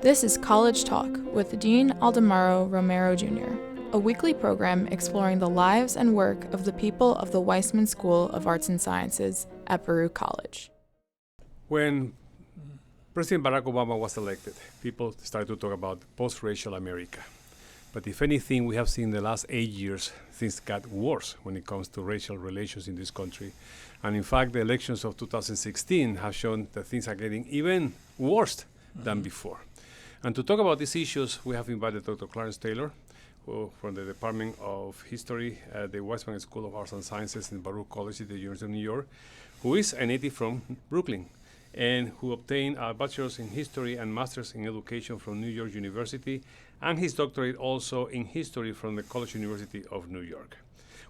This is College Talk with Dean Aldemaro Romero Jr., a weekly program exploring the lives and work of the people of the Weissman School of Arts and Sciences at Baruch College. When President Barack Obama was elected, people started to talk about post-racial America. But if anything, we have seen the last 8 years, things got worse when it comes to racial relations in this country. And in fact, the elections of 2016 have shown that things are getting even worse than before. And to talk about these issues, we have invited Dr. Clarence Taylor, who from the Department of History at the Weissman School of Arts and Sciences in Baruch College at the University of New York, who is a native from Brooklyn, and who obtained a bachelor's in history and master's in education from New York University, and his doctorate also in history from the College University of New York.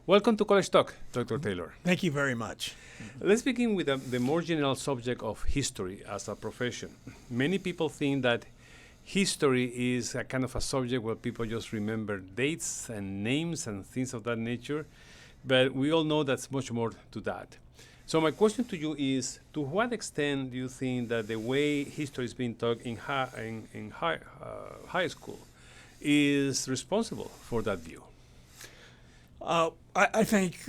Welcome to College Talk, Dr. Taylor. Thank you very much. Let's begin with the more general subject of history as a profession. Many people think that history is a kind of a subject where people just remember dates and names and things of that nature, but we all know that's much more to that. So my question to you is, to what extent do you think that the way history is being taught in high school is responsible for that view? I think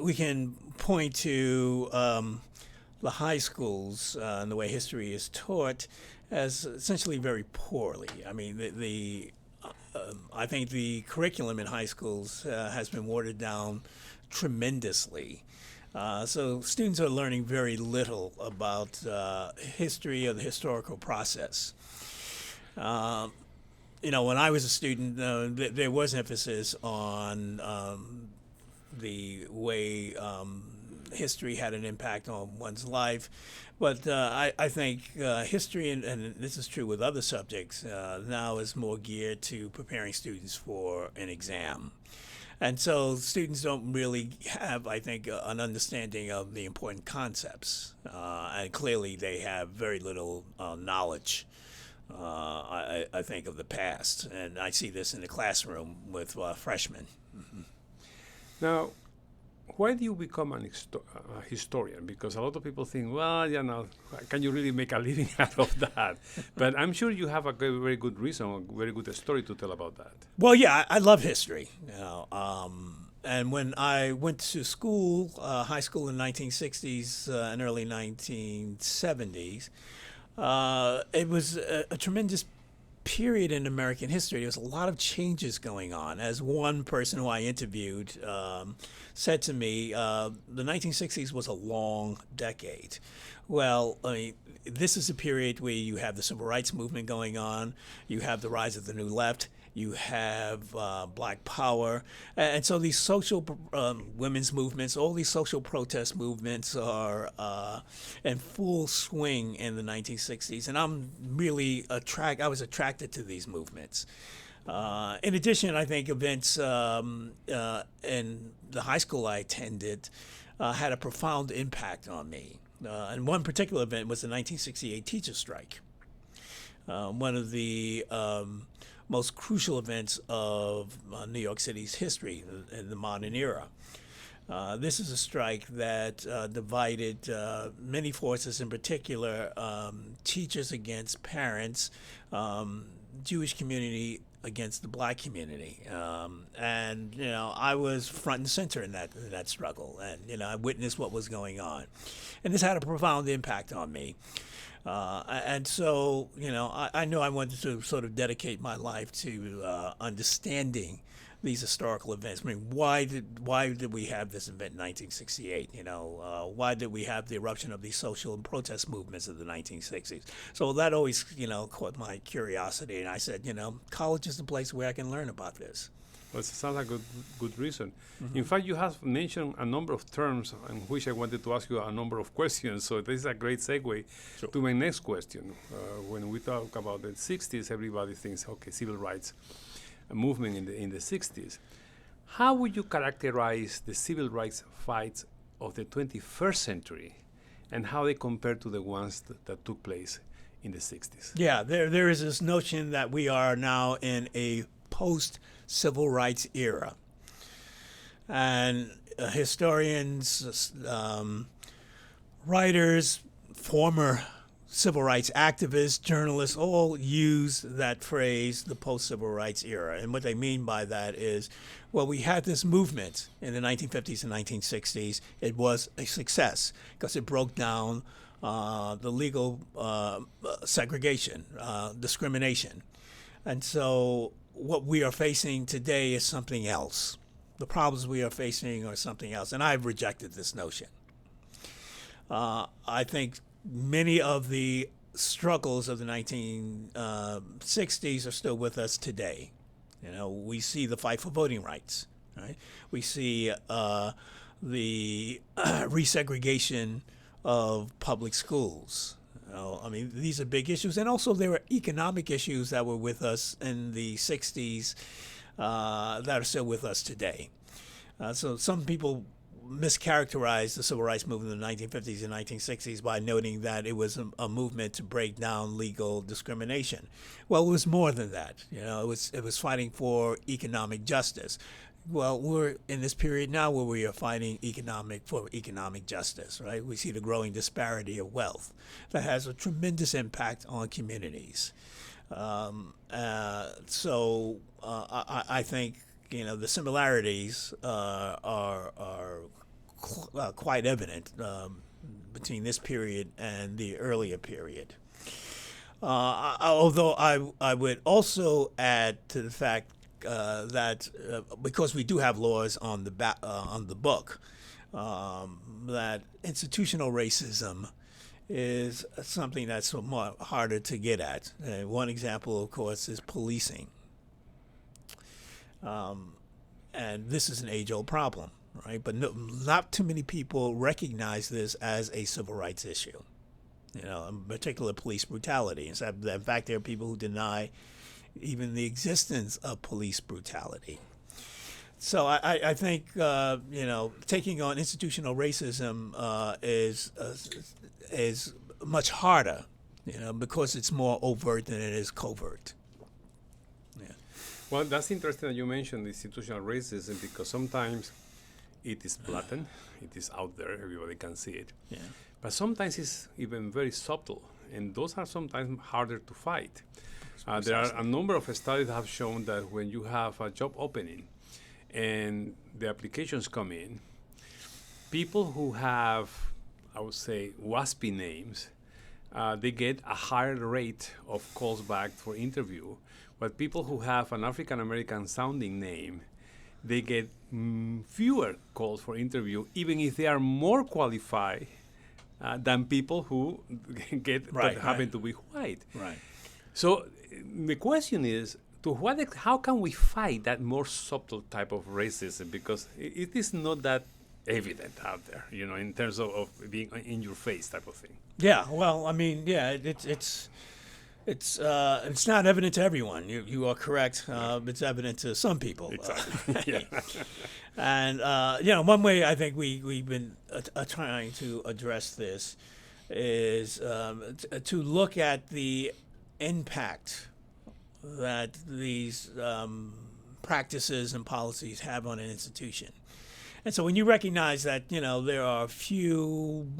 we can point to the high schools and the way history is taught as essentially very poorly. I mean, I think the curriculum in high schools has been watered down tremendously. So students are learning very little about history or the historical process. When I was a student, there was emphasis on the way history had an impact on one's life. But I think history, and this is true with other subjects, now is more geared to preparing students for an exam. And so students don't really have, I think, an understanding of the important concepts. And clearly they have very little knowledge, I think, of the past. And I see this in the classroom with freshmen. Mm-hmm. Now, why do you become a historian? Because a lot of people think, well, can you really make a living out of that? But I'm sure you have a very good reason, a very good story to tell about that. Well, yeah, I love history. And when I went to school, high school in the 1960s and early 1970s, it was a tremendous period in American history. There was a lot of changes going on. As one person who I interviewed said to me, the 1960s was a long decade. Well, I mean, this is a period where you have the civil rights movement going on, you have the rise of the New Left, you have Black Power, and so these social women's movements, all these social protest movements are in full swing in the 1960s, and I'm really I was attracted to these movements. In addition, I think events in the high school I attended had a profound impact on me. And one particular event was the 1968 teacher strike. One of the most crucial events of New York City's history in the modern era. This is a strike that divided many forces, in particular teachers against parents, Jewish community against the Black community, and I was front and center in that struggle, and I witnessed what was going on, and this had a profound impact on me. And so, I knew I wanted to sort of dedicate my life to understanding these historical events. I mean, why did we have this event in 1968? Why did we have the eruption of these social and protest movements of the 1960s? So that always, caught my curiosity, and I said, college is the place where I can learn about this. Well, it sounds like a good reason. Mm-hmm. In fact, you have mentioned a number of terms in which I wanted to ask you a number of questions. So this is a great segue to my next question. When we talk about the 60s, everybody thinks, okay, civil rights movement in the 60s. How would you characterize the civil rights fights of the 21st century and how they compare to the ones that took place in the 60s? Yeah, there is this notion that we are now in a post-civil rights era. And historians, writers, former civil rights activists, journalists, all use that phrase, the post-civil rights era. And what they mean by that is, well, we had this movement in the 1950s and 1960s. It was a success because it broke down the legal segregation, discrimination. And so what we are facing today is something else. The problems we are facing are something else. And I've rejected this notion. I think many of the struggles of the 1960s are still with us today. You know, we see the fight for voting rights, right? We see the resegregation of public schools. You know, I mean, these are big issues. And also there are economic issues that were with us in the 60s that are still with us today. So some people mischaracterized the civil rights movement in the 1950s and 1960s by noting that it was a movement to break down legal discrimination. Well, it was more than that. You know, it was fighting for economic justice. Well, we're in this period now where we are fighting for economic justice, right? We see the growing disparity of wealth that has a tremendous impact on communities. I think, you know, the similarities are quite evident between this period and the earlier period. Although I would also add to the fact that because we do have laws on the book, that institutional racism is something that's somewhat harder to get at. One example, of course, is policing. And this is an age-old problem, right? But not too many people recognize this as a civil rights issue, you know, in particular police brutality. In fact, there are people who deny even the existence of police brutality. So I think, you know, taking on institutional racism is much harder, you know, because it's more overt than it is covert. Well, that's interesting that you mentioned institutional racism because sometimes it is blatant, it is out there, everybody can see it. Yeah. But sometimes it's even very subtle, and those are sometimes harder to fight. There are a number of studies that have shown that when you have a job opening and the applications come in, people who have, I would say, waspy names, they get a higher rate of calls back for interview. But people who have an African-American sounding name, they get fewer calls for interview, even if they are more qualified than people who happen to be white. Right. So the question is, how can we fight that more subtle type of racism? Because it is not that evident out there, you know, in terms of being in your face type of thing. Yeah. Well, I mean, yeah, it's not evident to everyone. You are correct. It's evident to some people. Exactly. Yeah. And you know, one way I think we've been trying to address this is to look at the impact that these practices and policies have on an institution. And so when you recognize that, you know, there are few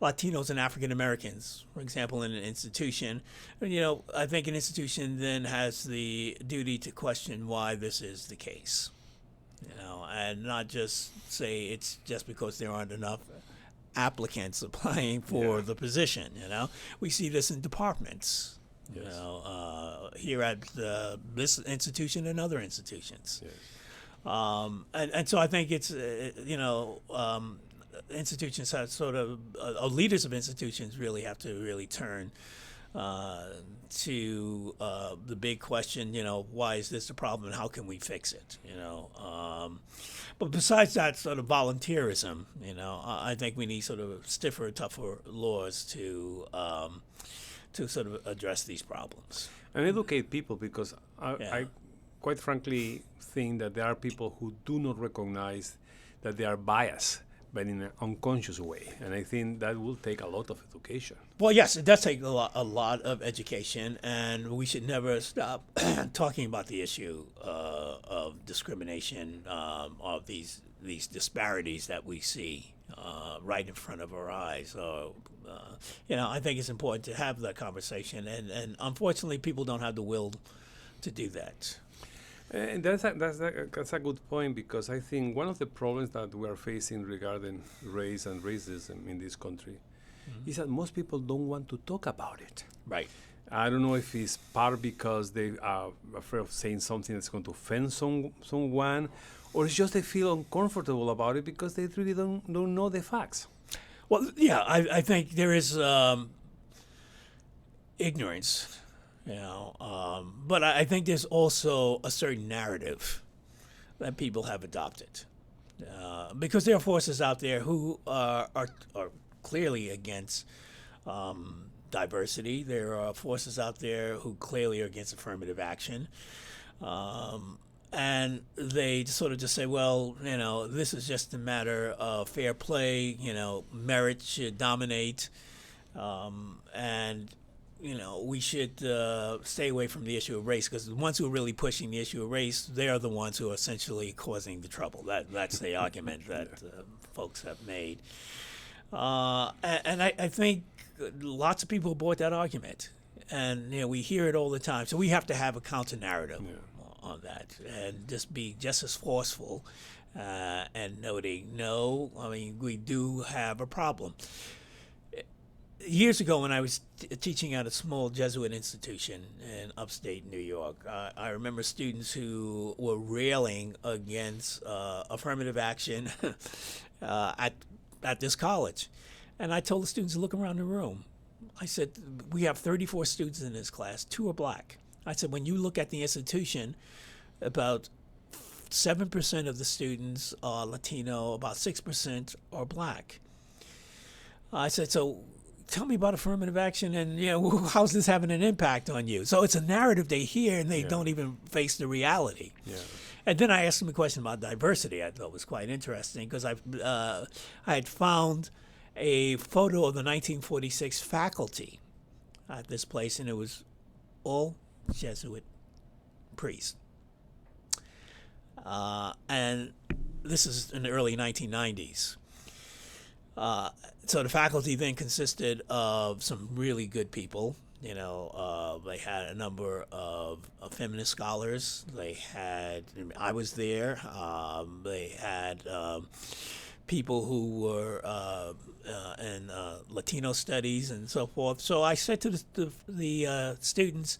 Latinos and African Americans, for example, in an institution, you know, I think an institution then has the duty to question why this is the case, you know, and not just say it's just because there aren't enough applicants applying for the position. You know, we see this in departments. Yes. You know, here at this institution and other institutions. Yes. And so I think it's, you know, institutions have sort of, leaders of institutions really have to really turn to the big question, you know, why is this a problem and how can we fix it, you know? But besides that sort of volunteerism, you know, I think we need sort of stiffer, tougher laws to sort of address these problems. And educate people, because I quite frankly think that there are people who do not recognize that they are biased, but in an unconscious way. And I think that will take a lot of education. Well, yes, it does take a lot of education, and we should never stop talking about the issue of discrimination, of these disparities that we see right in front of our eyes. So, I think it's important to have that conversation, and unfortunately, people don't have the will to do that. And that's a good point, because I think one of the problems that we are facing regarding race and racism in this country is that most people don't want to talk about it. Right. I don't know if it's part because they are afraid of saying something that's going to offend someone, or it's just they feel uncomfortable about it because they really don't know the facts. Well, yeah, I think there is ignorance, but I think there's also a certain narrative that people have adopted, because there are forces out there who are clearly against diversity. There are forces out there who clearly are against affirmative action. And they sort of just say, well, this is just a matter of fair play, merit should dominate, and, we should stay away from the issue of race, because the ones who are really pushing the issue of race, they are the ones who are essentially causing the trouble. That's the argument that folks have made. And I think lots of people bought that argument, and we hear it all the time. So we have to have a counter narrative on that, and just be just as forceful and noting, no, I mean, we do have a problem. Years ago, when I was teaching at a small Jesuit institution in upstate New York, I remember students who were railing against affirmative action at this college. And I told the students to look around the room. I said, we have 34 students in this class, 2 are black. I said, when you look at the institution, about 7% of the students are Latino, about 6% are black. I said, so tell me about affirmative action, and how's this having an impact on you? So it's a narrative they hear, and they don't even face the reality. Yeah. And then I asked them a question about diversity. I thought was quite interesting, because I had found a photo of the 1946 faculty at this place, and it was all Jesuit priests. And this is in the early 1990s. So the faculty then consisted of some really good people. They had a number of feminist scholars. I was there. They had people who were in Latino studies and so forth. So I said to the students,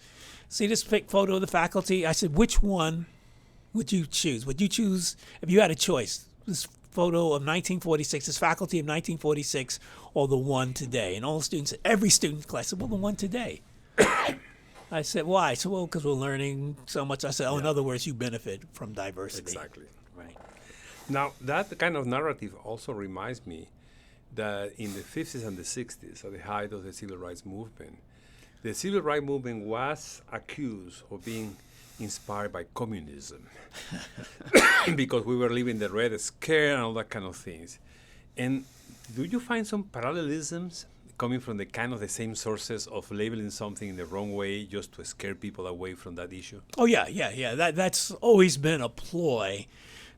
see this photo of the faculty? I said, which one would you choose? Would you choose, if you had a choice, this photo of 1946, this faculty of 1946, or the one today? And all the students, every student in class said, well, the one today. I said, why? I said, well, because we're learning so much. I said, in other words, you benefit from diversity. Exactly. Right. Now, that kind of narrative also reminds me that in the 50s and the 60s, at the height of the civil rights movement, the civil rights movement was accused of being inspired by communism because we were living the Red Scare and all that kind of things. And do you find some parallelisms coming from the kind of the same sources of labeling something in the wrong way just to scare people away from that issue? Oh, yeah. That's always been a ploy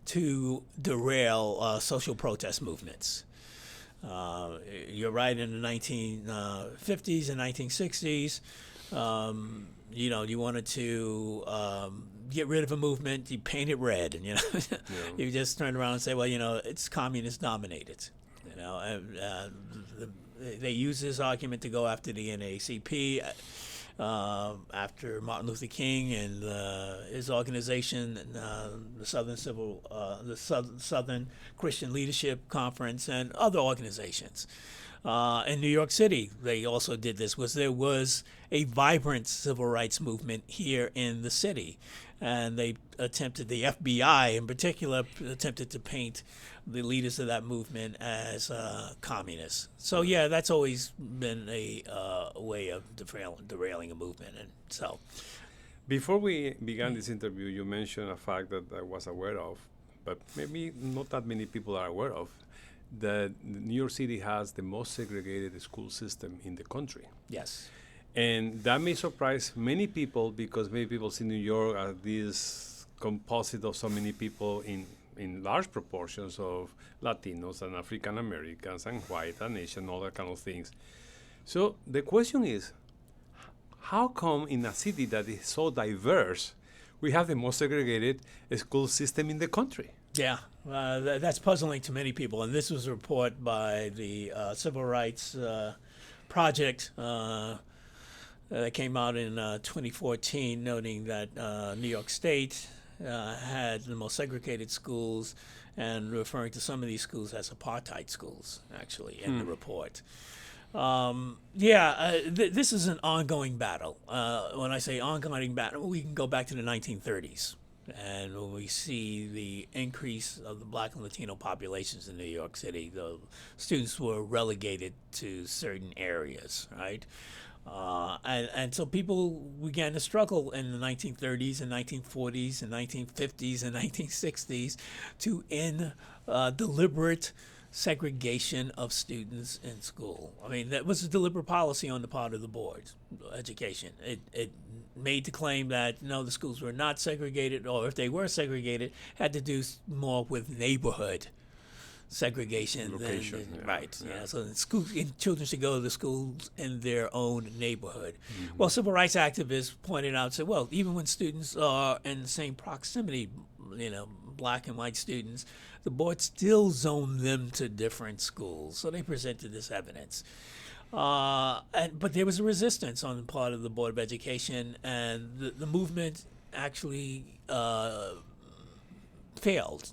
to derail social protest movements. You're right, in the 1950s and 1960s, you wanted to get rid of a movement, you paint it red, and you just turn around and say, well, it's communist dominated. They use this argument to go after the NAACP, after Martin Luther King and his organization, the Southern Christian Leadership Conference, and other organizations. In New York City, they also did this. There was a vibrant civil rights movement here in the city, and the FBI in particular attempted to paint the leaders of that movement as communists. So yeah, that's always been a way of derailing a movement. And so, before we began this interview, you mentioned a fact that I was aware of, but maybe not that many people are aware of, that New York City has the most segregated school system in the country. Yes. And that may surprise many people, because many people see New York as this composite of so many people in in large proportions of Latinos and African Americans and white and Asian, all that kind of things. So the question is, how come in a city that is so diverse, we have the most segregated school system in the country? Yeah, that's puzzling to many people. And this was a report by the Civil Rights Project that came out in 2014, noting that New York State had the most segregated schools, and referring to some of these schools as apartheid schools, actually, in the report. This is an ongoing battle. When I say ongoing battle, we can go back to the 1930s. And when we see the increase of the Black and Latino populations in New York City, the students were relegated to certain areas, right? And so people began to struggle in the 1930s and 1940s and 1950s and 1960s to end deliberate segregation of students in school. I mean, that was a deliberate policy on the part of the board of education. It made the claim that, no, the schools were not segregated, or if they were segregated, had to do more with neighborhood segregation. Location, Right. Yeah. So children should go to the schools in their own neighborhood. Mm-hmm. Well, civil rights activists pointed out, said, well, even when students are in the same proximity, Black and white students, the board still zoned them to different schools. So they presented this evidence. But there was a resistance on the part of the Board of Education, and the movement actually failed.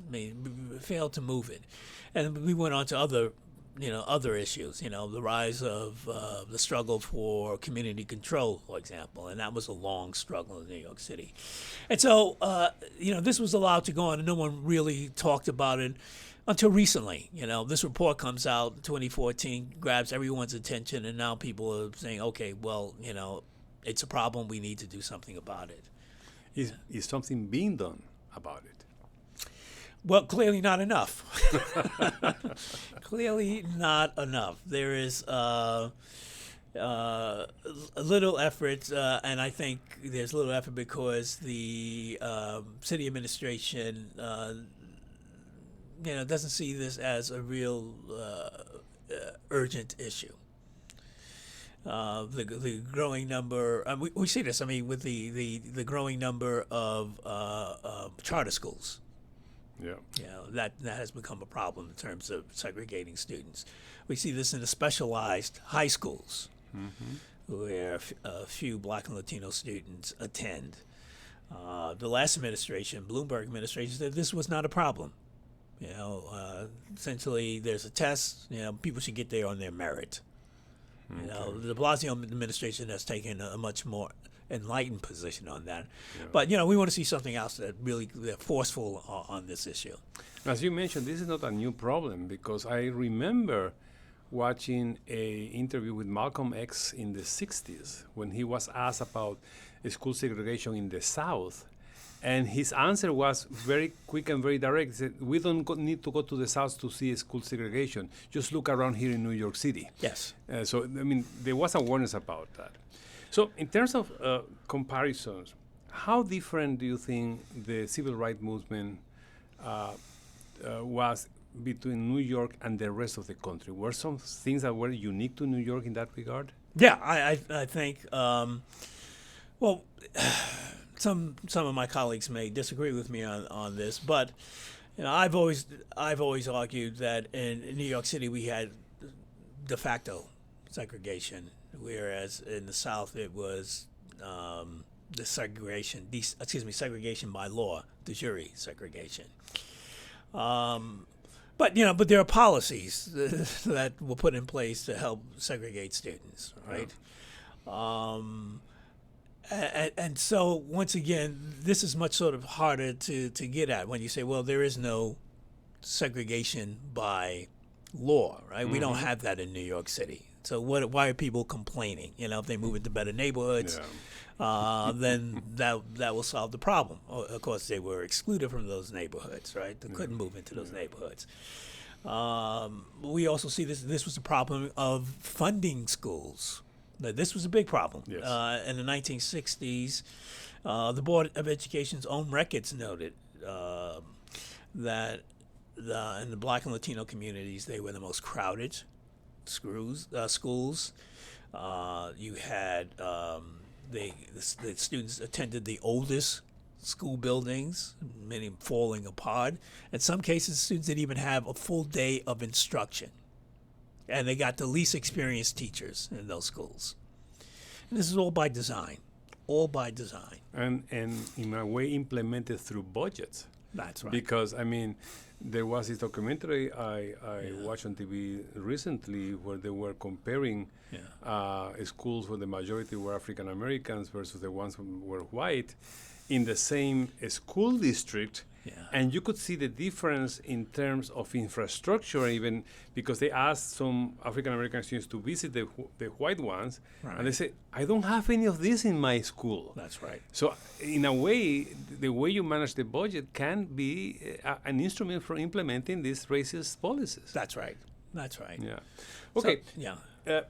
Failed to move it. And we went on to other issues, the rise of the struggle for community control, for example, and that was a long struggle in New York City. And so, this was allowed to go on, and no one really talked about it until recently. This report comes out in 2014, grabs everyone's attention, and now people are saying, okay, well, it's a problem, we need to do something about it. Is something being done about it? Well, clearly not enough. Clearly not enough. There is a little effort, and I think there's little effort because the city administration, doesn't see this as a real urgent issue. The growing number, we see this. I mean, with the growing number of charter schools. Yeah. That has become a problem in terms of segregating students. We see this in the specialized high schools, where a few Black and Latino students attend. The last administration, Bloomberg administration, said this was not a problem. Essentially, there's a test. People should get there on their merit. Okay. The de Blasio administration has taken a much more enlightened position on that. Yeah. But, we want to see something else that really forceful on this issue. As you mentioned, this is not a new problem, because I remember watching a interview with Malcolm X in the 60s when he was asked about school segregation in the South. And his answer was very quick and very direct. He said, we don't need to go to the South to see school segregation. Just look around here in New York City. Yes. So, there was awareness about that. So, in terms of comparisons, how different do you think the civil rights movement was between New York and the rest of the country? Were some things that were unique to New York in that regard? Yeah, I think, some of my colleagues may disagree with me on this, but I've always argued that in New York City we had de facto segregation, whereas in the South it was the segregation by law, de jure segregation. But there are policies that were put in place to help segregate students, right? And so once again, this is much sort of harder to get at when you say, well, there is no segregation by law, right? We don't have that in New York City. So why are people complaining? If they move into better neighborhoods, then that will solve the problem. Of course, they were excluded from those neighborhoods, right? They couldn't move into those neighborhoods. We also see this was a problem of funding schools. This was a big problem. Yes. In the 1960s, the Board of Education's own records noted that in the Black and Latino communities, they were the most crowded schools. You had the students attended the oldest school buildings, many falling apart. In some cases, students didn't even have a full day of instruction, and they got the least experienced teachers in those schools. And this is all by design, And in a way implemented through budgets. That's right. Because, I mean, there was this documentary I watched on TV recently where they were comparing schools where the majority were African Americans versus the ones who were white in the same school district. Yeah. And you could see the difference in terms of infrastructure, even because they asked some African American students to visit the white ones, and they say, I don't have any of this in my school. That's right. So, in a way, the way you manage the budget can be an instrument for implementing these racist policies. That's right. Yeah. Okay. So, yeah.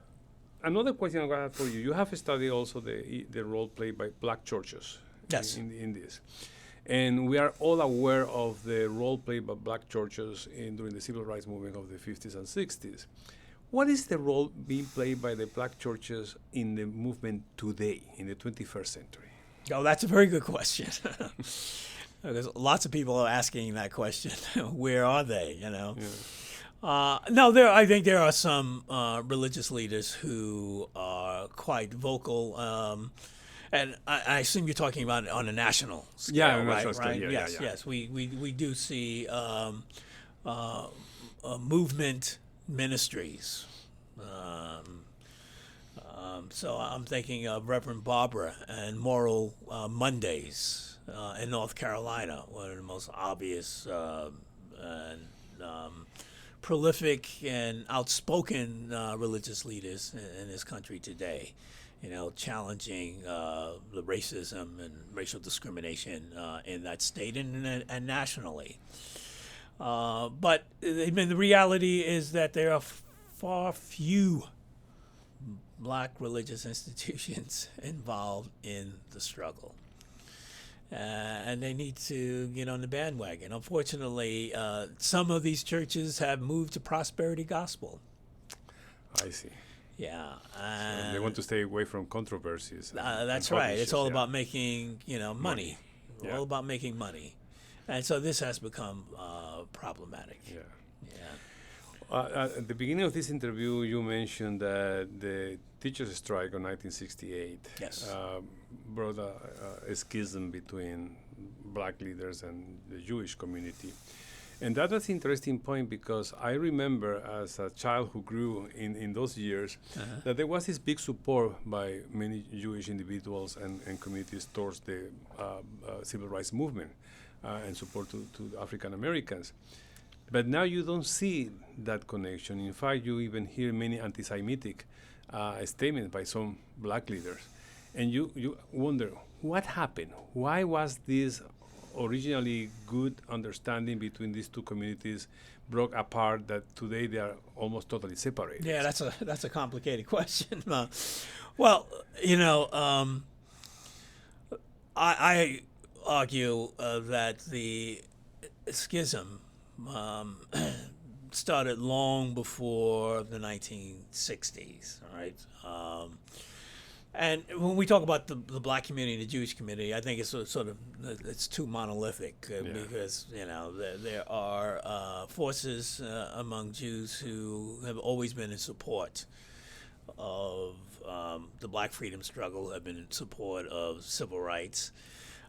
Another question I have for you. You have studied also the role played by black churches Yes. in this. And we are all aware of the role played by black churches during the civil rights movement of the 50s and 60s. What is the role being played by the black churches in the movement today, in the 21st century? Oh, that's a very good question. Because lots of people are asking that question. Where are they, Yeah. No, I think there are some religious leaders who are quite vocal. And I assume you're talking about on a national scale, Yeah, on a right? national scale, Right? yeah, Yes, yeah. yes. We do see movement ministries. So I'm thinking of Reverend Barbara and Moral Mondays in North Carolina, one of the most obvious and prolific and outspoken religious leaders in this country today. Challenging the racism and racial discrimination in that state and nationally. But the reality is that there are far few black religious institutions involved in the struggle. And they need to get on the bandwagon. Unfortunately, some of these churches have moved to prosperity gospel. I see. Yeah, And they want to stay away from controversies. That's and right. It's all yeah. about making money. Yeah. All about making money, and so this has become problematic. Yeah. At the beginning of this interview, you mentioned that the teachers' strike of 1968 Yes. brought a schism between black leaders and the Jewish community. And that was an interesting point because I remember as a child who grew in those years that there was this big support by many Jewish individuals and communities towards the civil rights movement and support to African Americans. But now you don't see that connection. In fact, you even hear many anti-Semitic statements by some black leaders. And you wonder, what happened? Why was this originally good understanding between these two communities broke apart that today they are almost totally separated? Yeah, that's a complicated question. I argue that the schism started long before the 1960s. All right. And when we talk about the black community and the Jewish community, I think it's it's too monolithic because there are forces among Jews who have always been in support of the black freedom struggle, have been in support of civil rights.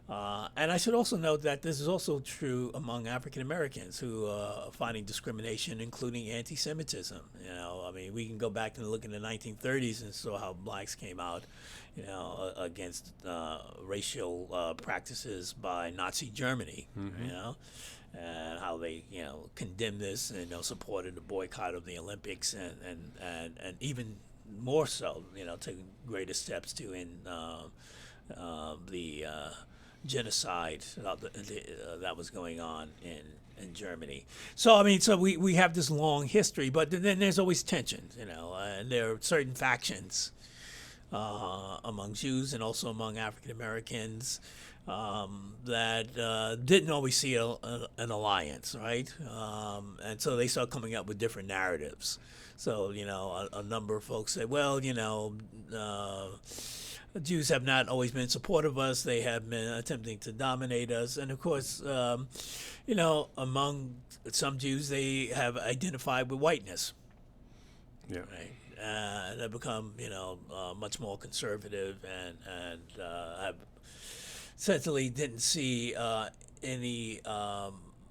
And I should also note that this is also true among African Americans who are finding discrimination, including anti-Semitism. We can go back and look in the 1930s and saw how blacks came out, against racial practices by Nazi Germany. And how they condemned this and supported the boycott of the Olympics and even more so taking greater steps to end the genocide that was going on in Germany. So we have this long history, but then there's always tension, and there are certain factions among Jews and also among African Americans that didn't always see an alliance, right? And so they start coming up with different narratives. So, a number of folks say, well, Jews have not always been supportive of us. They have been attempting to dominate us. And of course, among some Jews, they have identified with whiteness. Yeah. Right? They've become, much more conservative and have essentially didn't see any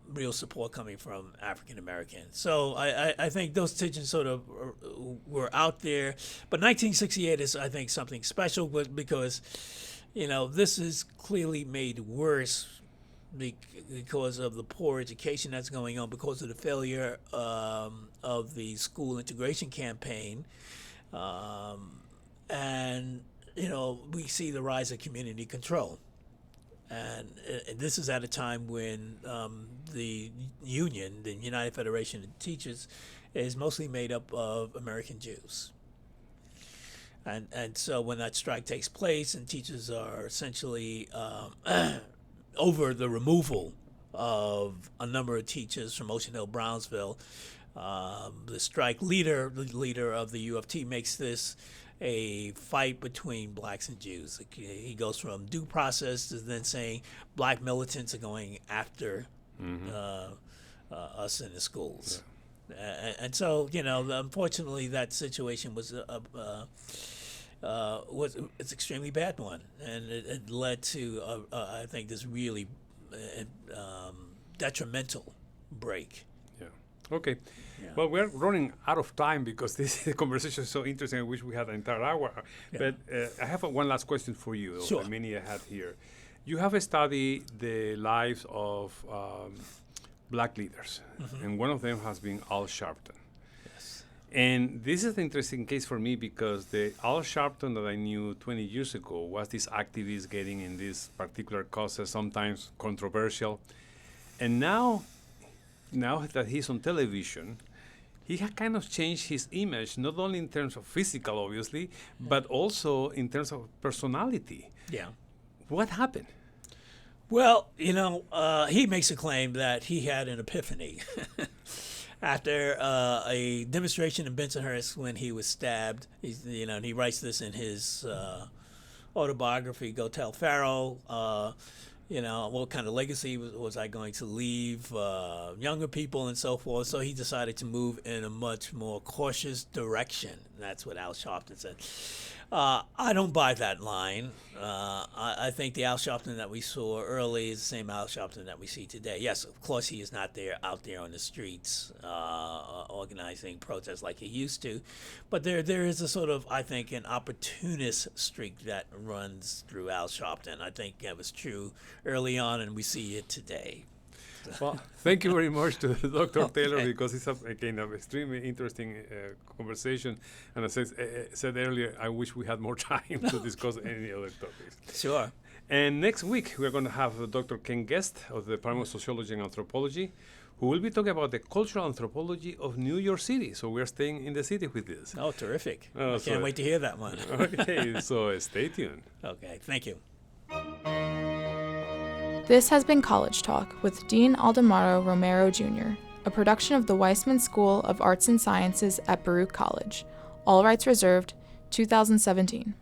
real support coming from African Americans. So I think those tensions sort of were out there. But 1968 is, I think, something special because, this is clearly made worse because of the poor education that's going on, because of the failure of the school integration campaign. And, we see the rise of community control. And this is at a time when the union, the United Federation of Teachers, is mostly made up of American Jews. And so when that strike takes place and teachers are essentially over the removal of a number of teachers from Ocean Hill, Brownsville, the strike leader, the leader of the U of T, makes this a fight between blacks and Jews. He goes from due process to then saying black militants are going after us in the schools. Yeah. And so, unfortunately, that situation was it's extremely bad one, and it led to I think this really detrimental break. Yeah. Okay. Yeah. Well, we're running out of time because this conversation is so interesting. I wish we had an entire hour. Yeah. But I have one last question for you. Sure. The many I had here. You have studied the lives of black leaders, and one of them has been Al Sharpton. Yes. And this is an interesting case for me because the Al Sharpton that I knew 20 years ago was this activist getting in these particular causes, sometimes controversial. And now that he's on television, he had kind of changed his image, not only in terms of physical, obviously, but also in terms of personality. Yeah. What happened? Well, he makes a claim that he had an epiphany after a demonstration in Bensonhurst when he was stabbed. And he writes this in his autobiography, Go Tell Pharaoh. What kind of legacy was I going to leave younger people and so forth. So he decided to move in a much more cautious direction. That's what Al Sharpton said. I don't buy that line. I think the Al Sharpton that we saw early is the same Al Sharpton that we see today. Yes, of course, he is not out there on the streets organizing protests like he used to. But there is a sort of, I think, an opportunist streak that runs through Al Sharpton. I think that was true early on, and we see it today. Well, thank you very much to Dr. Taylor, because it's again an extremely interesting conversation. And as I said earlier, I wish we had more time to discuss any other topics. Sure. And next week, we're going to have Dr. Ken Guest of the Department of Sociology and Anthropology, who will be talking about the cultural anthropology of New York City. So we're staying in the city with this. Oh, terrific. I can't wait to hear that one. Okay, so stay tuned. Okay, thank you. This has been College Talk with Dean Aldemaro Romero Jr., a production of the Weissman School of Arts and Sciences at Baruch College. All rights reserved, 2017.